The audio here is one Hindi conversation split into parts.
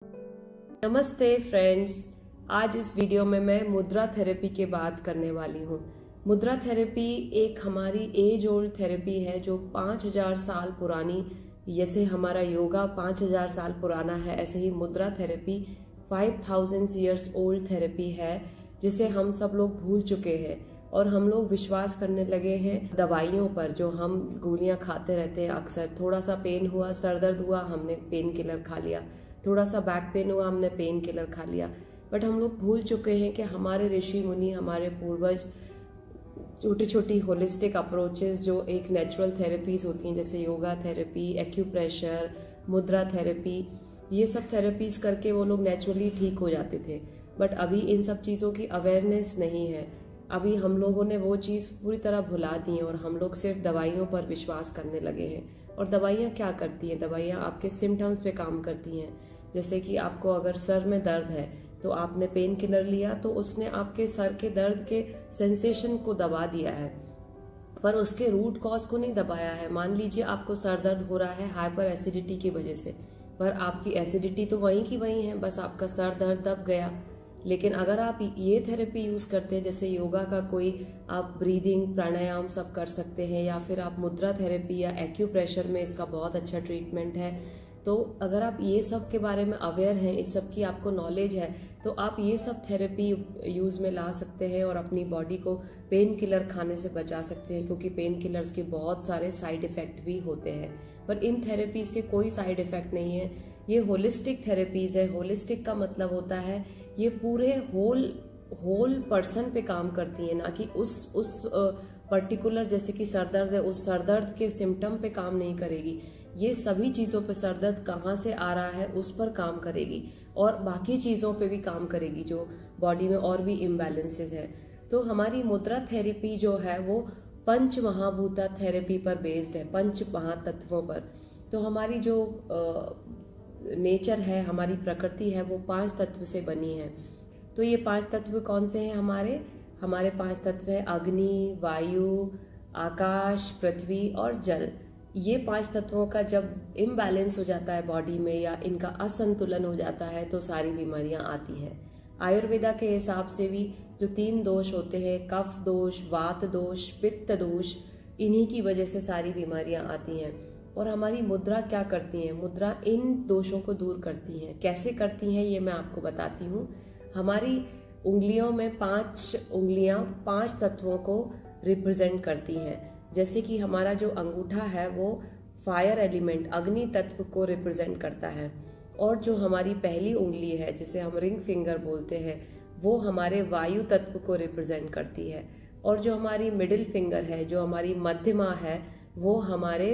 नमस्ते फ्रेंड्स। आज इस वीडियो में मैं मुद्रा थेरेपी के बात करने वाली हूँ। मुद्रा थेरेपी एक हमारी एज ओल्ड थेरेपी है जो 5000 साल पुरानी, जैसे हमारा योगा 5000 साल पुराना है, ऐसे ही मुद्रा थेरेपी 5000 ईयर्स ओल्ड थेरेपी है जिसे हम सब लोग भूल चुके हैं और हम लोग विश्वास करने लगे हैं दवाइयों पर, जो हम गोलियां खाते रहते हैं। अक्सर थोड़ा सा पेन हुआ, सर दर्द हुआ, हमने पेन किलर खा लिया, थोड़ा सा बैक पेन हुआ, हमने पेन किलर खा लिया। बट हम लोग भूल चुके हैं कि हमारे ऋषि मुनि, हमारे पूर्वज छोटी छोटी होलिस्टिक अप्रोचेस जो एक नेचुरल थेरेपीज होती हैं, जैसे योगा थेरेपी, एक्यूप्रेशर, मुद्रा थेरेपी, ये सब थेरेपीज करके वो लोग नेचुरली ठीक हो जाते थे। बट अभी इन सब चीज़ों की अवेयरनेस नहीं है। अभी हम लोगों ने वो चीज़ पूरी तरह भुला दी है और हम लोग सिर्फ दवाइयों पर विश्वास करने लगे हैं। और दवाइयाँ क्या करती हैं? दवाइयाँ आपके सिम्टम्स पे काम करती हैं। जैसे कि आपको अगर सर में दर्द है तो आपने पेन किलर लिया तो उसने आपके सर के दर्द के सेंसेशन को दबा दिया है, पर उसके रूट कॉज को नहीं दबाया है। मान लीजिए आपको सर दर्द हो रहा है हाइपर एसिडिटी की वजह से, पर आपकी एसिडिटी तो वहीं की वहीं है, बस आपका सर दर्द दब गया। लेकिन अगर आप ये थेरेपी यूज़ करते हैं, जैसे योगा का कोई आप ब्रीदिंग प्राणायाम सब कर सकते हैं, या फिर आप मुद्रा थेरेपी या एक्यूप्रेशर में इसका बहुत अच्छा ट्रीटमेंट है, तो अगर आप ये सब के बारे में अवेयर हैं, इस सब की आपको नॉलेज है, तो आप ये सब थेरेपी यूज़ में ला सकते हैं और अपनी बॉडी को पेन किलर खाने से बचा सकते हैं, क्योंकि पेन किलर्स के बहुत सारे साइड इफ़ेक्ट भी होते हैं। पर इन थेरेपीज़ के कोई साइड इफ़ेक्ट नहीं है। ये होलिस्टिक थेरेपीज़ है। होलिस्टिक का मतलब होता है ये पूरे होल पर्सन पे काम करती है, ना कि उस पर्टिकुलर, जैसे कि सर दर्द है, उस सर दर्द के सिम्टम पे काम नहीं करेगी। ये सभी चीज़ों पे, सर दर्द कहाँ से आ रहा है उस पर काम करेगी और बाकी चीज़ों पे भी काम करेगी जो बॉडी में और भी इम्बैलेंसेस है। तो हमारी मुद्रा थेरेपी जो है वो पंच महाभूता थेरेपी पर बेस्ड है, पंच महातत्वों पर। तो हमारी जो नेचर है, हमारी प्रकृति है, वो 5 तत्व से बनी है। तो ये 5 तत्व कौन से हैं? हमारे 5 तत्व है अग्नि, वायु, आकाश, पृथ्वी और जल। ये 5 तत्वों का जब इम्बैलेंस हो जाता है बॉडी में, या इनका असंतुलन हो जाता है, तो सारी बीमारियां आती हैं। आयुर्वेदा के हिसाब से भी जो 3 दोष होते हैं, कफ दोष, वात दोष, पित्त दोष, इन्हीं की वजह से सारी बीमारियां आती हैं। और हमारी मुद्रा क्या करती हैं? मुद्रा इन दोषों को दूर करती हैं। कैसे करती हैं ये मैं आपको बताती हूँ। हमारी उंगलियों में 5 उंगलियां 5 तत्वों को रिप्रेजेंट करती हैं। जैसे कि हमारा जो अंगूठा है वो फायर एलिमेंट, अग्नि तत्व को रिप्रेजेंट करता है, और जो हमारी पहली उंगली है जिसे हम रिंग फिंगर बोलते हैं, वो हमारे वायु तत्व को रिप्रेजेंट करती है। और जो हमारी मिडिल फिंगर है, जो हमारी मध्यमा है, वो हमारे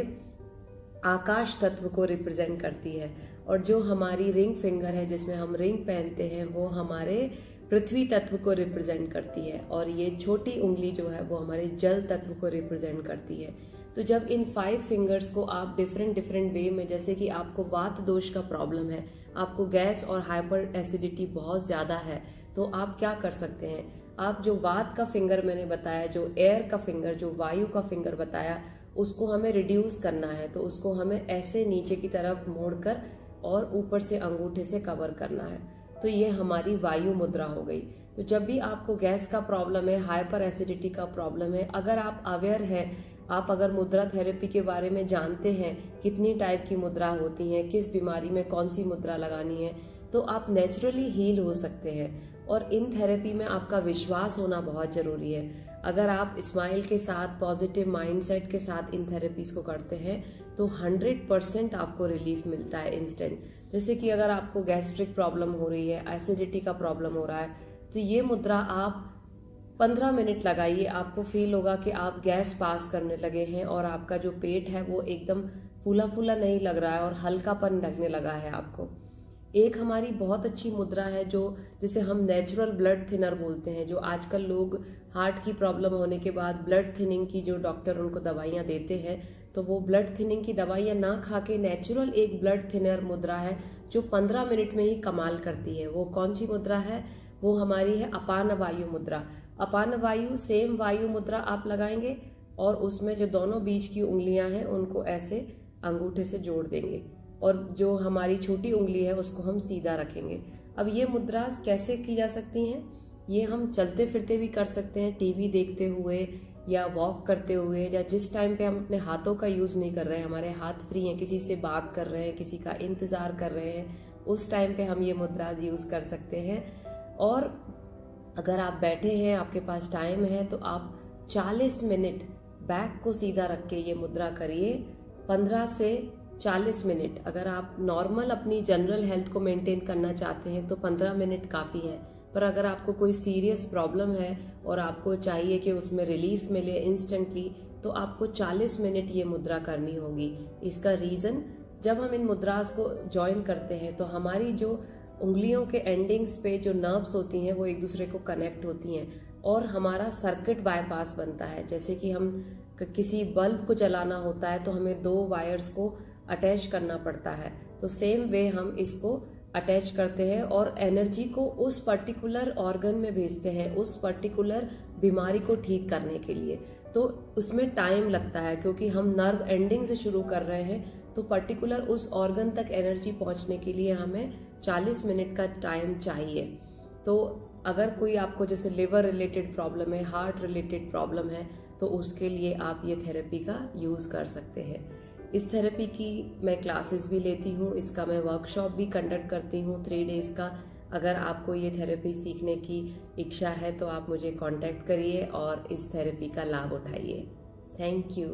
आकाश तत्व को रिप्रेजेंट करती है। और जो हमारी रिंग फिंगर है जिसमें हम रिंग पहनते हैं, वो हमारे पृथ्वी तत्व को रिप्रेजेंट करती है। और ये छोटी उंगली जो है वो हमारे जल तत्व को रिप्रेजेंट करती है। तो जब इन 5 फिंगर्स को आप डिफरेंट वे में, जैसे कि आपको वात दोष का प्रॉब्लम है, आपको गैस और हाइपर एसिडिटी बहुत ज़्यादा है, तो आप क्या कर सकते हैं? आप जो वात का फिंगर मैंने बताया, जो एयर का फिंगर, जो वायु का फिंगर बताया, उसको हमें रिड्यूस करना है। तो उसको हमें ऐसे नीचे की तरफ मोड़कर और ऊपर से अंगूठे से कवर करना है। तो ये हमारी वायु मुद्रा हो गई। तो जब भी आपको गैस का प्रॉब्लम है, हाइपर एसिडिटी का प्रॉब्लम है, अगर आप अवेयर हैं, आप अगर मुद्रा थेरेपी के बारे में जानते हैं, कितनी टाइप की मुद्रा होती हैं, किस बीमारी में कौन सी मुद्रा लगानी है, तो आप नेचुरली हील हो सकते हैं। और इन थेरेपी में आपका विश्वास होना बहुत ज़रूरी है। अगर आप स्माइल के साथ, पॉजिटिव माइंडसेट के साथ इन थेरेपीज़ को करते हैं तो 100% आपको रिलीफ मिलता है इंस्टेंट। जैसे कि अगर आपको गैस्ट्रिक प्रॉब्लम हो रही है, एसिडिटी का प्रॉब्लम हो रहा है, तो ये मुद्रा आप 15 मिनट लगाइए, आपको फील होगा कि आप गैस पास करने लगे हैं और आपका जो पेट है वो एकदम फूला फूला नहीं लग रहा है और हल्कापन लगने लगा है आपको। एक हमारी बहुत अच्छी मुद्रा है जिसे हम नेचुरल ब्लड थिनर बोलते हैं। जो आजकल लोग हार्ट की प्रॉब्लम होने के बाद ब्लड थिनिंग की जो डॉक्टर उनको दवाइयाँ देते हैं, तो वो ब्लड थिनिंग की दवाइयाँ ना खा के नेचुरल एक ब्लड थिनर मुद्रा है जो 15 मिनट में ही कमाल करती है। वो कौन सी मुद्रा है? वो हमारी है अपान वायु मुद्रा। अपान वायु, सेम वायु मुद्रा आप लगाएंगे और उसमें जो दोनों बीच की उंगलियां हैं उनको ऐसे अंगूठे से जोड़ देंगे। और जो हमारी छोटी उंगली है उसको हम सीधा रखेंगे। अब ये मुद्रा कैसे की जा सकती हैं? ये हम चलते फिरते भी कर सकते हैं, टीवी देखते हुए या वॉक करते हुए, या जिस टाइम पे हम अपने हाथों का यूज़ नहीं कर रहे हैं, हमारे हाथ फ्री हैं, किसी से बात कर रहे हैं, किसी का इंतज़ार कर रहे हैं, उस टाइम पे हम ये मुद्रा यूज़ कर सकते हैं। और अगर आप बैठे हैं, आपके पास टाइम है, तो आप 40 मिनट बैक को सीधा रख के ये मुद्रा करिए, 15 से 40 मिनट। अगर आप नॉर्मल अपनी जनरल हेल्थ को मेंटेन करना चाहते हैं तो 15 मिनट काफ़ी है, पर अगर आपको कोई सीरियस प्रॉब्लम है और आपको चाहिए कि उसमें रिलीफ मिले इंस्टेंटली, तो आपको 40 मिनट ये मुद्रा करनी होगी। इसका रीज़न, जब हम इन मुद्रास को ज्वाइन करते हैं तो हमारी जो उंगलियों के एंडिंग्स पे जो नर्व्स होती हैं वो एक दूसरे को कनेक्ट होती हैं और हमारा सर्किट बाईपास बनता है। जैसे कि हम किसी बल्ब को जलाना होता है तो हमें 2 वायर्स को अटैच करना पड़ता है, तो सेम वे हम इसको अटैच करते हैं और एनर्जी को उस पर्टिकुलर ऑर्गन में भेजते हैं, उस पर्टिकुलर बीमारी को ठीक करने के लिए। तो उसमें टाइम लगता है क्योंकि हम नर्व एंडिंग से शुरू कर रहे हैं, तो पर्टिकुलर उस ऑर्गन तक एनर्जी पहुंचने के लिए हमें 40 मिनट का टाइम चाहिए। तो अगर कोई आपको जैसे लिवर रिलेटेड प्रॉब्लम है, हार्ट रिलेटेड प्रॉब्लम है, तो उसके लिए आप ये थेरेपी का यूज़ कर सकते हैं। इस थेरेपी की मैं क्लासेस भी लेती हूँ, इसका मैं वर्कशॉप भी कंडक्ट करती हूँ 3 डेज़ का। अगर आपको ये थेरेपी सीखने की इच्छा है तो आप मुझे कांटेक्ट करिए और इस थेरेपी का लाभ उठाइए। Thank you.